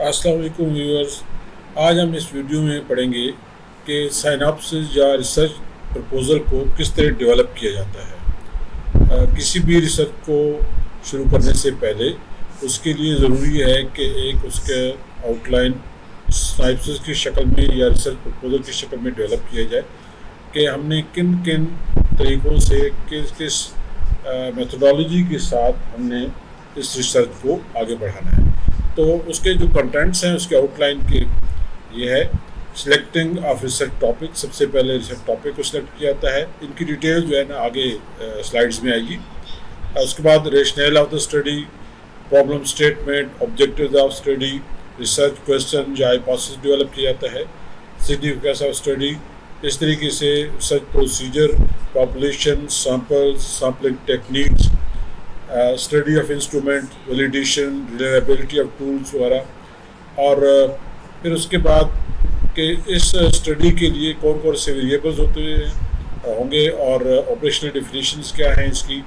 अस्सलाम वालेकुम व्यूअर्स। आज हम इस वीडियो में पढ़ेंगे कि साइनॉप्सिस या रिसर्च प्रपोज़ल को किस तरह डेवलप किया जाता है। किसी भी रिसर्च को शुरू करने से पहले उसके लिए ज़रूरी है कि एक उसके आउटलाइन साइनॉप्सिस की शक्ल में या रिसर्च प्रपोज़ल की शक्ल में डेवलप किया जाए कि हमने किन किन तरीक़ों से किस किस मेथोडोलॉजी के साथ हमने इस रिसर्च को आगे बढ़ाना है। तो उसके जो कंटेंट्स हैं उसके आउटलाइन के ये है सिलेक्टिंग ऑफ रिसर्च टॉपिक। सबसे पहले रिसर्च टॉपिक को सिलेक्ट किया जाता है। इनकी डिटेल जो है ना आगे स्लाइड्स में आएगी। उसके बाद rational of the study, problem statement, objectives of study, research question या हाइपोथेसिस डेवलप किया जाता है, सिग्निफिकेंस ऑफ स्टडी। इस तरीके से research procedure, population, sampling techniques, study of instrument, validation, reliability of tools वगैरह। और फिर उसके बाद कि इस स्टडी के लिए कौन कौन से वेरिएबल्स होंगे और ऑपरेशनल डेफिनेशंस क्या हैं, इसकी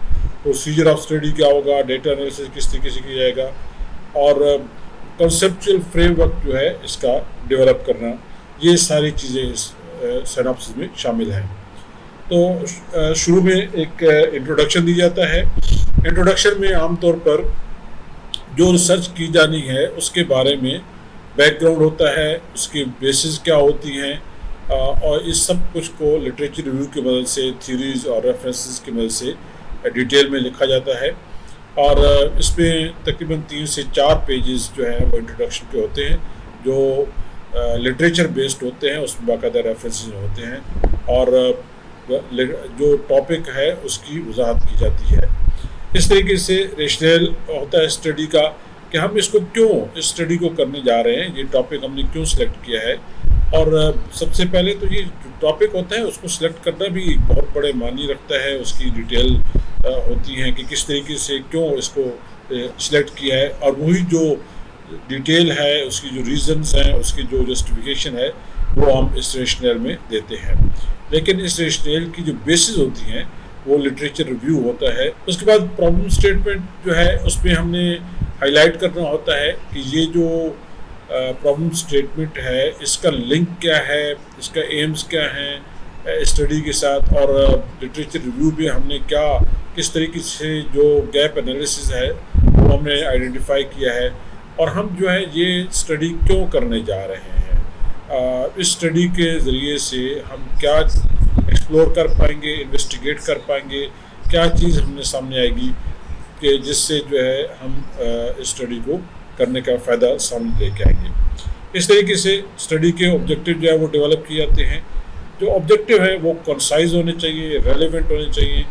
प्रोसीजर ऑफ स्टडी क्या होगा, डेटा एनालिसिस किस तरीके से किया जाएगा, और कंसेप्चुअल फ्रेमवर्क जो है इसका डेवलप करना। ये सारी चीज़ें इस सिनॉप्सिस में शामिल हैं। तो शुरू में एक इंट्रोडक्शन दी जाता है। इंट्रोडक्शन में आमतौर पर जो रिसर्च की जानी है उसके बारे में बैकग्राउंड होता है, उसकी बेसिस क्या होती हैं, और इस सब कुछ को लिटरेचर रिव्यू की मदद से, थ्योरीज और रेफरेंसेस की मदद से डिटेल में लिखा जाता है। और इसमें तकरीबन 3 से 4 पेजेस जो हैं वो इंट्रोडक्शन के होते हैं, जो लिटरेचर बेस्ड होते हैं, उसमें बाकायदा रेफरेंसेस होते हैं और जो टॉपिक है उसकी वजाहत की जाती है। इस तरीके से रेशनल होता है स्टडी का कि हम इसको क्यों इस स्टडी को करने जा रहे हैं, ये टॉपिक हमने क्यों सिलेक्ट किया है। और सबसे पहले तो ये जो टॉपिक होता है उसको सिलेक्ट करना भी बहुत बड़े मायने रखता है। उसकी डिटेल होती है कि किस तरीके से क्यों इसको सिलेक्ट किया है, और वही जो डिटेल है, उसकी जो रीज़न्स हैं, उसकी जो जस्टिफिकेशन है, वो हम इस रेशनल में देते हैं। लेकिन इस रेशनल की जो बेसिस होती हैं वो लिटरेचर रिव्यू होता है। उसके बाद प्रॉब्लम स्टेटमेंट जो है उसमें हमने हाईलाइट करना होता है कि ये जो प्रॉब्लम स्टेटमेंट है इसका लिंक क्या है, इसका एम्स क्या हैं स्टडी के साथ, और लिटरेचर रिव्यू में हमने क्या किस तरीके से जो गैप एनालिसिस है वो हमने आइडेंटिफाई किया है, और हम जो है ये स्टडी क्यों करने जा रहे हैं। इस स्टडी के ज़रिए से हम क्या एक्सप्लोर कर पाएंगे, इन्वेस्टिगेट कर पाएंगे, क्या चीज़ हमने सामने आएगी कि जिससे जो है हम इस स्टडी को करने का फ़ायदा सामने लेके आएंगे। इस तरीके से स्टडी के ऑब्जेक्टिव जो है वो डेवलप किए जाते हैं। जो ऑब्जेक्टिव है वो कंसाइज होने चाहिए, रेलेवेंट होने चाहिए,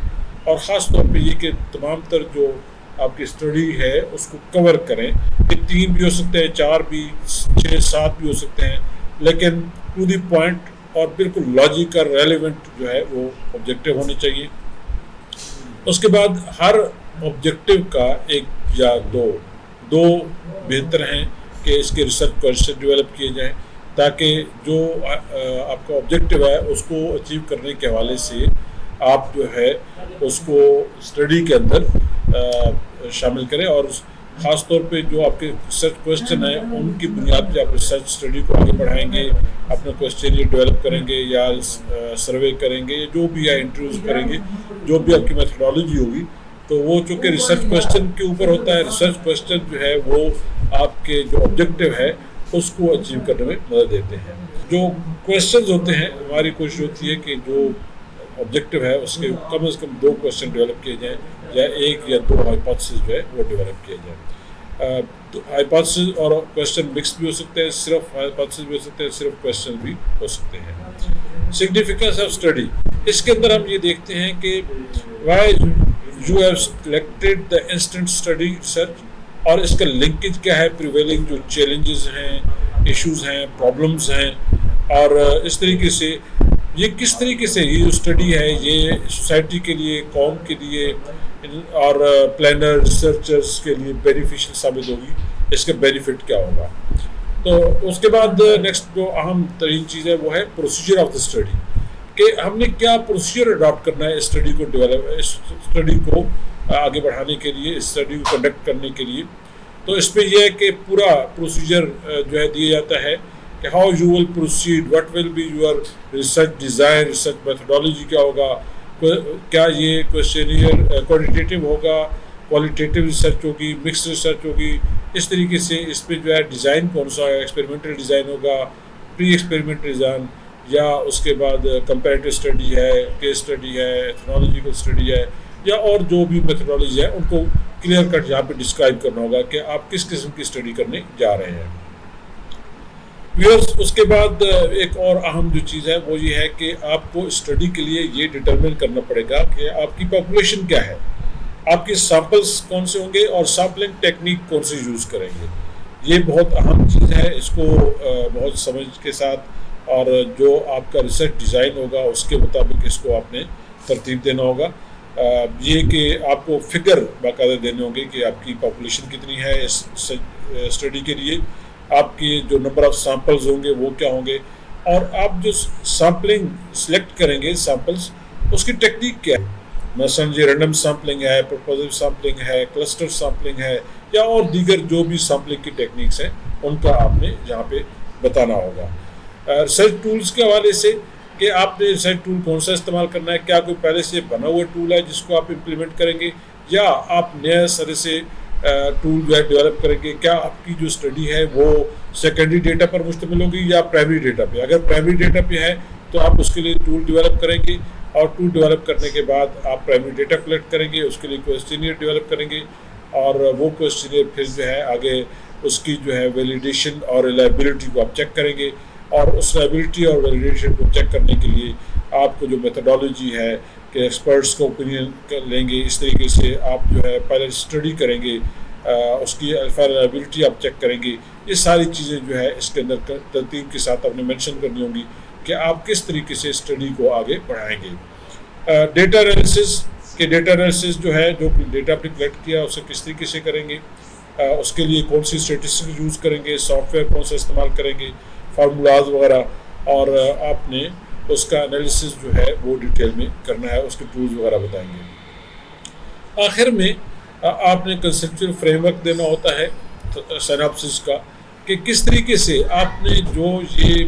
और ख़ास तौर पे ये कि तमाम तर जो आपकी स्टडी है उसको कवर करें। ये 3 भी हो सकते हैं, 4 भी, 6, 7 भी हो सकते हैं, लेकिन टू दी पॉइंट और बिल्कुल लॉजिकल रेलेवेंट जो है वो ऑब्जेक्टिव होने चाहिए। उसके बाद हर ऑब्जेक्टिव का एक या दो बेहतर हैं कि इसके रिसर्च क्वेश्चन डेवलप किए जाएं, ताकि जो आपका ऑब्जेक्टिव है उसको अचीव करने के हवाले से आप जो है उसको स्टडी के अंदर शामिल करें, और ख़ास तौर पे जो आपके रिसर्च क्वेश्चन है उनकी बुनियाद पे आप रिसर्च स्टडी को आगे बढ़ाएंगे, अपना क्वेश्चन ये डेवलप करेंगे या सर्वे करेंगे, या जो भी है इंटरव्यूज करेंगे, जो भी आपकी मेथोडोलॉजी होगी। तो वो चूँकि रिसर्च क्वेश्चन के ऊपर होता है, रिसर्च क्वेश्चन जो है वो आपके जो ऑब्जेक्टिव है उसको अचीव करने में मदद देते हैं। जो क्वेश्चन होते हैं, हमारी कोशिश होती है कि जो ऑब्जेक्टिव है उसके कम से कम 2 क्वेश्चन डेवलप किए जाएँ, या 1 या 2 हाइपोथेसिस जो है वो डेवलप किए जाए। तो हाइपोथेसिस और क्वेश्चन मिक्स भी हो सकते हैं, सिर्फ हाइपोथेसिस भी हो सकते हैं, सिर्फ क्वेश्चन भी हो सकते हैं। सिग्निफिकेंस ऑफ स्टडी, इसके अंदर हम ये देखते हैं कि why you have selected the instant study research, और इसका लिंकेज क्या है प्रिवेलिंग जो चैलेंजेस हैं, इश्यूज हैं, प्रॉब्लम्स हैं, और इस तरीके से ये किस तरीके से ये जो स्टडी है ये सोसाइटी के लिए, कौम के लिए और प्लानर रिसर्चर्स के लिए बेनिफिशियल साबित होगी, इसका बेनिफिट क्या होगा। तो उसके बाद नेक्स्ट जो अहम तरीन चीज़ है वो है प्रोसीजर ऑफ द स्टडी, कि हमने क्या प्रोसीजर अडॉप्ट करना है इस स्टडी को डेवलप, इस स्टडी को आगे बढ़ाने के लिए, इस स्टडी को कंडक्ट करने के लिए। تو اس میں یہ ہے کہ پورا پروسیجر جو ہے دیا جاتا ہے کہ how you will proceed, what will be your research design, research methodology کیا ہوگا، کیا یہ کوشچنیئر کوانٹیٹیو ہوگا، کوالیٹیٹیو ریسرچ ہوگی، مکس ریسرچ ہوگی. اس طریقے سے اس پہ جو ہے ڈیزائن کون سا ہے، ایکسپیریمنٹل ڈیزائن ہوگا، پری ایکسپیریمنٹل ڈیزائن، یا اس کے بعد کمپیریٹیو اسٹڈی ہے، کیس اسٹڈی ہے، ایتھنالوجیکل اسٹڈی ہے، یا اور جو بھی میتھڈالوجی ہے ان کو کلیئر کٹ یہاں پہ ڈسکرائب کرنا ہوگا کہ آپ کس قسم کی اسٹڈی کرنے جا رہے ہیں. ویئرس اس کے بعد ایک اور اہم جو چیز ہے وہ یہ ہے کہ آپ کو اسٹڈی کے لیے یہ ڈٹرمن کرنا پڑے گا کہ آپ کی پاپولیشن کیا ہے، آپ کے سیمپلس کون سے ہوں گے اور سیمپلنگ ٹیکنیک کون سے یوز کریں گے. یہ بہت اہم چیز ہے، اس کو بہت سمجھ کے ساتھ اور جو آپ کا ریسرچ ڈیزائن ہوگا اس کے مطابق اس کو آپ نے ترتیب دینا ہوگا. یہ کہ آپ کو فگر باقاعدہ دینے ہوں گے کہ آپ کی پاپولیشن کتنی ہے اس اسٹڈی کے لیے، آپ کی جو نمبر آف سیمپلز ہوں گے وہ کیا ہوں گے، اور آپ جو سیمپلنگ سلیکٹ کریں گے سیمپلز اس کی ٹیکنیک کیا ہے. مثلاً یہ رینڈم سیمپلنگ ہے، پرپوزل سیمپلنگ ہے، کلسٹر سیمپلنگ ہے، یا اور دیگر جو بھی سیمپلنگ کی ٹیکنیکس ہیں ان کا آپ نے یہاں پہ بتانا ہوگا. ریسرچ ٹولز کے حوالے سے کہ آپ نے ریسرچ ٹول کون سا استعمال کرنا ہے، کیا کوئی پہلے سے بنا ہوا ٹول ہے جس کو آپ امپلیمنٹ کریں گے، یا آپ نئے سرے سے ٹول جو ہے ڈیولپ کریں گے. کیا آپ کی جو اسٹڈی ہے وہ سیکنڈری ڈیٹا پر مشتمل ہوگی یا پرائمری ڈیٹا پہ. اگر پرائمری ڈیٹا پہ ہے تو آپ اس کے لیے ٹول ڈیولپ کریں گے، اور ٹول ڈیولپ کرنے کے بعد آپ پرائمری ڈیٹا کلیکٹ کریں گے، اس کے لیے کویسچنیئر ڈیولپ کریں گے، اور وہ کویسچنیئر پھر جو ہے آگے اس کی جو ہے ویلیڈیشن اور ریلائبلٹی کو آپ چیک کریں گے. اور اس ریلائبلٹی اور ویلیڈیشن کو چیک کرنے کے لیے آپ کو جو میتھڈالوجی ہے کہ ایکسپرٹس کا اوپینین لیں گے، اس طریقے سے آپ جو ہے پہلے اسٹڈی کریں گے، اس کی الفا ریلائبلٹی آپ چیک کریں گے. یہ ساری چیزیں جو ہے اس کے اندر ترتیب کے ساتھ آپ نے مینشن کرنی ہوں گی کہ آپ کس طریقے سے اسٹڈی کو آگے بڑھائیں گے. ڈیٹا انالیسس کہ ڈیٹا انالیسس جو ہے جو ڈیٹا آپ نے کلیکٹ کیا اسے کس طریقے سے کریں گے، اس کے لیے کون سی اسٹیٹسٹک یوز کریں گے، سافٹ ویئر کون سا استعمال کریں گے، فارمولاز وغیرہ، اور آپ نے اس کا انالیسس جو ہے وہ ڈیٹیل میں کرنا ہے، اس کے ٹولز وغیرہ بتائیں گے. آخر میں آپ نے کنسیپچل فریم ورک دینا ہوتا ہے سائناپسس کا کہ کس طریقے سے آپ نے جو یہ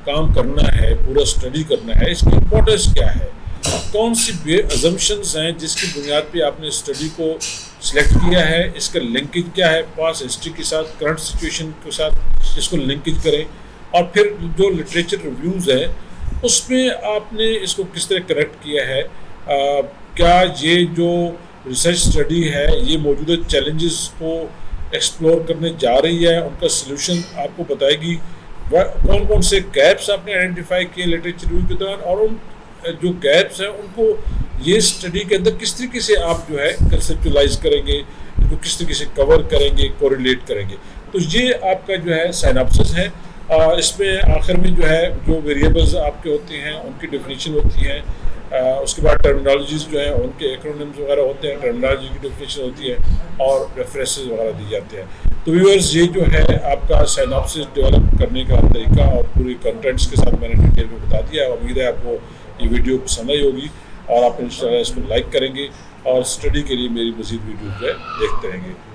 کام کرنا ہے، پورا اسٹڈی کرنا ہے، اس کی امپورٹنس کیا ہے، کون سی ازمپشنز ہیں جس کی بنیاد پہ آپ نے اسٹڈی کو سلیکٹ کیا ہے، اس کا لنکیج کیا ہے پاس ہسٹری کے ساتھ، کرنٹ سچویشن کے ساتھ اس کو لنکیج کریں، اور پھر جو لٹریچر ریویوز ہیں اس میں آپ نے اس کو کس طرح کریکٹ کیا ہے. کیا یہ جو ریسرچ اسٹڈی ہے یہ موجودہ چیلنجز کو ایکسپلور کرنے جا رہی ہے، ان کا سلوشن آپ کو بتائے گی، کون کون سے گیپس آپ نے آئیڈینٹیفائی کیے لٹریچر ریویو کے دوران، اور ان جو گیپس ہیں ان کو یہ اسٹڈی کے اندر کس طریقے سے آپ جو ہے کنسیپچولائز کریں گے، ان کو کس طریقے سے کور کریں گے، کوریلیٹ کریں گے. تو یہ آپ کا جو ہے سائناپسس ہے. اس میں آخر میں جو ہے جو ویریبلز آپ کے ہوتے ہیں ان کی ڈیفینیشن ہوتی ہیں، اس کے بعد ٹرمینالوجیز جو ہیں ان کے ایکرونمز وغیرہ ہوتے ہیں، ٹرمینالوجی کی ڈیفینیشن ہوتی ہے، اور ریفرنسز وغیرہ دی جاتے ہیں. تو ویورز یہ جو ہے آپ کا سائناپسس ڈیولپ کرنے کا طریقہ اور پوری کنٹینٹس کے ساتھ میں نے ڈیٹیل میں بتا دیا ہے. امید ہے آپ کو یہ ویڈیو پسند آئی ہوگی اور آپ انشاءاللہ اس کو لائک کریں گے اور اسٹڈی کے لیے میری مزید ویڈیو جو ہے دیکھتے رہیں گے.